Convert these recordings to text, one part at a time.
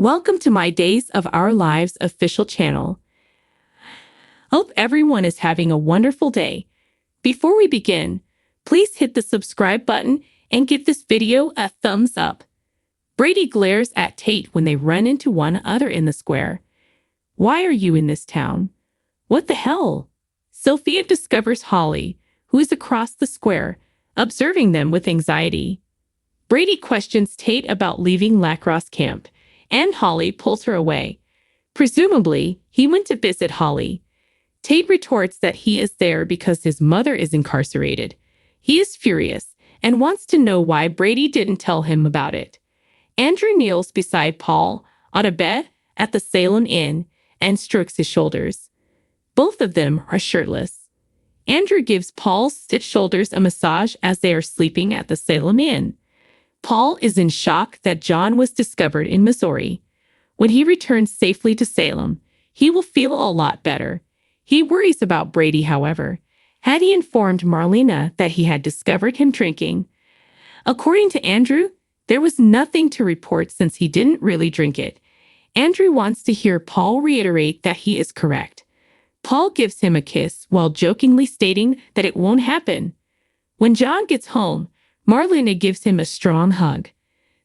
Welcome to my Days of Our Lives official channel. Hope everyone is having a wonderful day. Before we begin, please hit the subscribe button and give this video a thumbs up. Brady glares at Tate when they run into one another in the square. Why are you in this town? What the hell? Sophia discovers Holly, who is across the square, observing them with anxiety. Brady questions Tate about leaving lacrosse camp, and Holly pulls her away. Presumably, he went to visit Holly. Tate retorts that he is there because his mother is incarcerated. He is furious and wants to know why Brady didn't tell him about it. Andrew kneels beside Paul on a bed at the Salem Inn and strokes his shoulders. Both of them are shirtless. Andrew gives Paul's shoulders a massage as they are sleeping at the Salem Inn. Paul is in shock that John was discovered in Missouri. When he returns safely to Salem, he will feel a lot better. He worries about Brady, however. Had he informed Marlena that he had discovered him drinking? According to Andrew, there was nothing to report since he didn't really drink it. Andrew wants to hear Paul reiterate that he is correct. Paul gives him a kiss while jokingly stating that it won't happen. When John gets home, Marlena gives him a strong hug.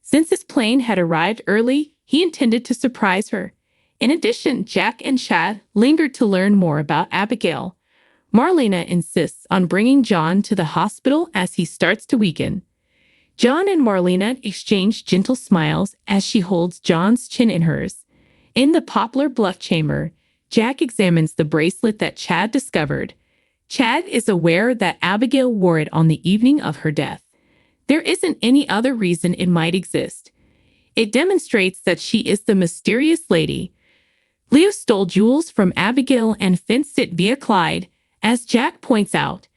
Since his plane had arrived early, he intended to surprise her. In addition, Jack and Chad lingered to learn more about Abigail. Marlena insists on bringing John to the hospital as he starts to weaken. John and Marlena exchange gentle smiles as she holds John's chin in hers. In the Poplar Bluff chamber, Jack examines the bracelet that Chad discovered. Chad is aware that Abigail wore it on the evening of her death. There isn't any other reason it might exist. It demonstrates that she is the mysterious lady. Leo stole jewels from Abigail and fenced it via Clyde, as Jack points out.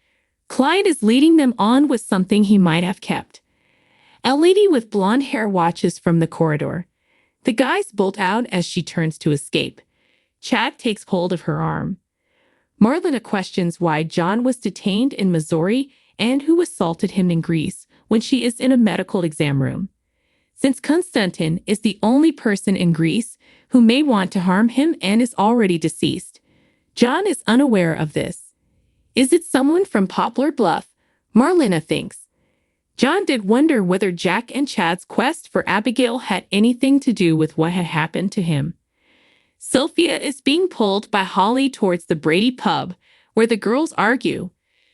Clyde is leading them on with something he might have kept. A lady with blonde hair watches from the corridor. The guys bolt out as she turns to escape. Chad takes hold of her arm. Marlena questions why John was detained in Missouri and who assaulted him in Greece when she is in a medical exam room. Since Konstantin is the only person in Greece who may want to harm him and is already deceased, John is unaware of this. Is it someone from Poplar Bluff? Marlena thinks. John did wonder whether Jack and Chad's quest for Abigail had anything to do with what had happened to him. Sophia is being pulled by Holly towards the Brady pub, where the girls argue.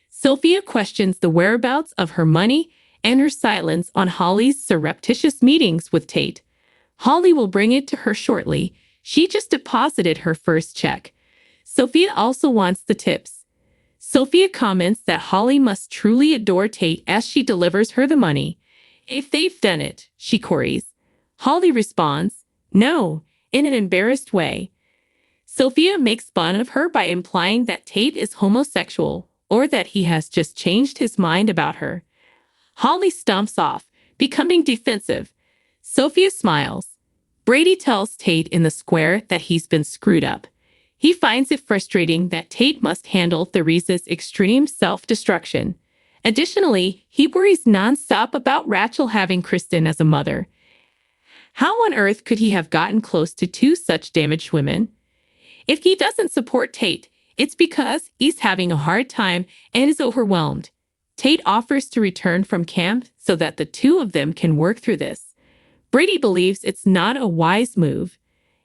Sophia questions the whereabouts of her money and her silence on Holly's surreptitious meetings with Tate. Holly will bring it to her shortly. She just deposited her first check. Sophia also wants the tips. Sophia comments that Holly must truly adore Tate as she delivers her the money. If they've done it, she queries. Holly responds, no, in an embarrassed way. Sophia makes fun of her by implying that Tate is homosexual or that he has just changed his mind about her. Holly stomps off, becoming defensive. Sophia smiles. Brady tells Tate in the square that he's been screwed up. He finds it frustrating that Tate must handle Theresa's extreme self-destruction. Additionally, he worries nonstop about Rachel having Kristen as a mother. How on earth could he have gotten close to two such damaged women? If he doesn't support Tate, it's because he's having a hard time and is overwhelmed. Tate offers to return from camp so that the two of them can work through this. Brady believes it's not a wise move.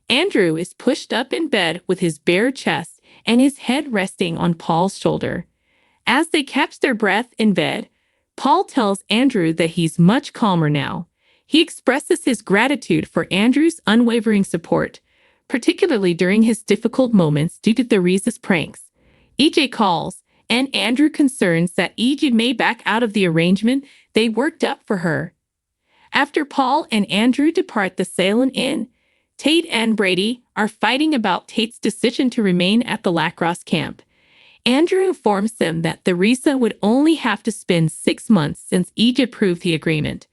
Andrew is pushed up in bed with his bare chest and his head resting on Paul's shoulder. As they catch their breath in bed, Paul tells Andrew that he's much calmer now. He expresses his gratitude for Andrew's unwavering support, particularly during his difficult moments due to Theresa's pranks. EJ calls, and Andrew concerns that EJ may back out of the arrangement they worked up for her. After Paul and Andrew depart the Salem Inn, Tate and Brady are fighting about Tate's decision to remain at the lacrosse camp. Andrew informs them that Theresa would only have to spend 6 months since EJ approved the agreement.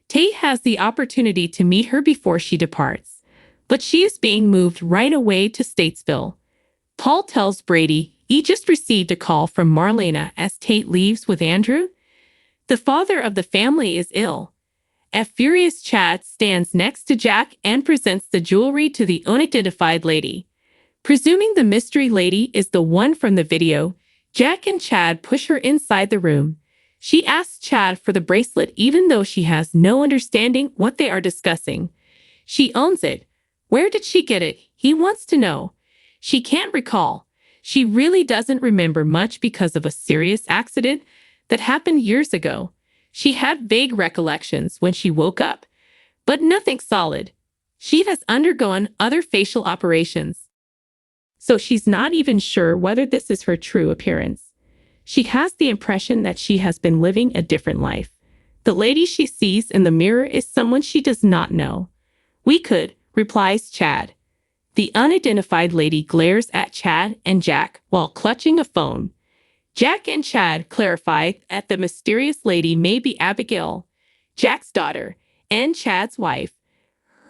Tate has the opportunity to meet her before she departs, but she is being moved right away to Statesville. Paul tells Brady he just received a call from Marlena as Tate leaves with Andrew. The father of the family is ill. A furious Chad stands next to Jack and presents the jewelry to the unidentified lady. Presuming the mystery lady is the one from the video, Jack and Chad push her inside the room. She asks Chad for the bracelet even though she has no understanding what they are discussing. She owns it. Where did she get it? He wants to know. She can't recall. She really doesn't remember much because of a serious accident that happened years ago. She had vague recollections when she woke up, but nothing solid. She has undergone other facial operations, so she's not even sure whether this is her true appearance. She has the impression that she has been living a different life. The lady she sees in the mirror is someone she does not know. "We could," replies Chad. The unidentified lady glares at Chad and Jack while clutching a phone. Jack and Chad clarify that the mysterious lady may be Abigail, Jack's daughter, and Chad's wife.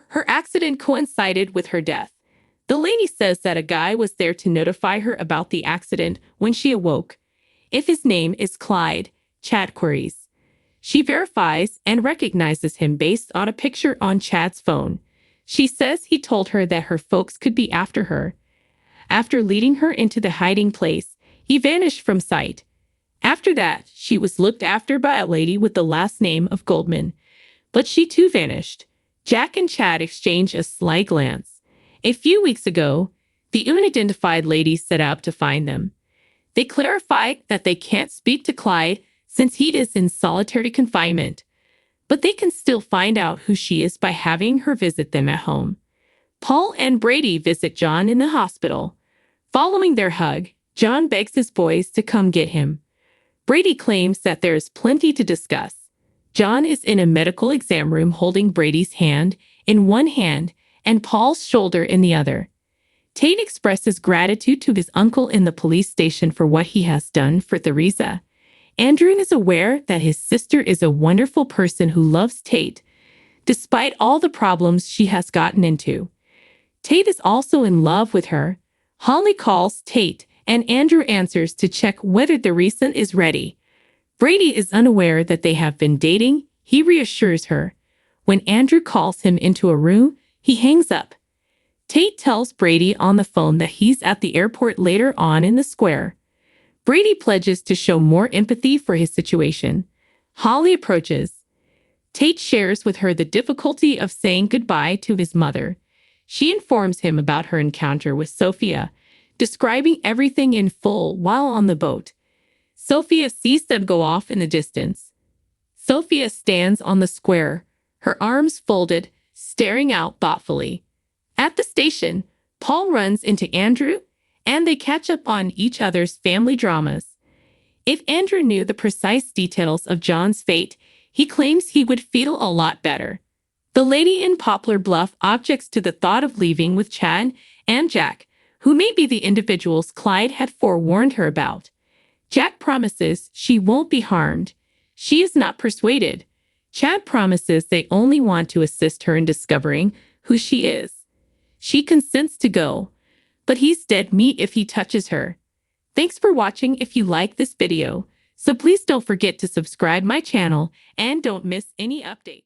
Her accident coincided with her death. The lady says that a guy was there to notify her about the accident when she awoke. If his name is Clyde, Chad queries. She verifies and recognizes him based on a picture on Chad's phone. She says he told her that her folks could be after her. After leading her into the hiding place, he vanished from sight. After that, she was looked after by a lady with the last name of Goldman, but she too vanished. Jack and Chad exchange a sly glance. A few weeks ago, the unidentified lady set out to find them. They clarify that they can't speak to Clyde since he is in solitary confinement, but they can still find out who she is by having her visit them at home. Paul and Brady visit John in the hospital. Following their hug, John begs his boys to come get him. Brady claims that there is plenty to discuss. John is in a medical exam room holding Brady's hand in one hand and Paul's shoulder in the other. Tate expresses gratitude to his uncle in the police station for what he has done for Theresa. Andrew is aware that his sister is a wonderful person who loves Tate, despite all the problems she has gotten into. Tate is also in love with her. Holly calls Tate, and Andrew answers to check whether Theresa is ready. Brady is unaware that they have been dating. He reassures her. When Andrew calls him into a room, he hangs up. Tate tells Brady on the phone that he's at the airport later on in the square. Brady pledges to show more empathy for his situation. Holly approaches. Tate shares with her the difficulty of saying goodbye to his mother. She informs him about her encounter with Sophia, describing everything in full while on the boat. Sophia sees them go off in the distance. Sophia stands on the square, her arms folded, staring out thoughtfully. At the station, Paul runs into Andrew, and they catch up on each other's family dramas. If Andrew knew the precise details of John's fate, he claims he would feel a lot better. The lady in Poplar Bluff objects to the thought of leaving with Chad and Jack, who may be the individuals Clyde had forewarned her about. Jack promises she won't be harmed. She is not persuaded. Chad promises they only want to assist her in discovering who she is. She consents to go, but he's dead meat if he touches her. Thanks for watching. If you like this video, so please don't forget to subscribe my channel and don't miss any update.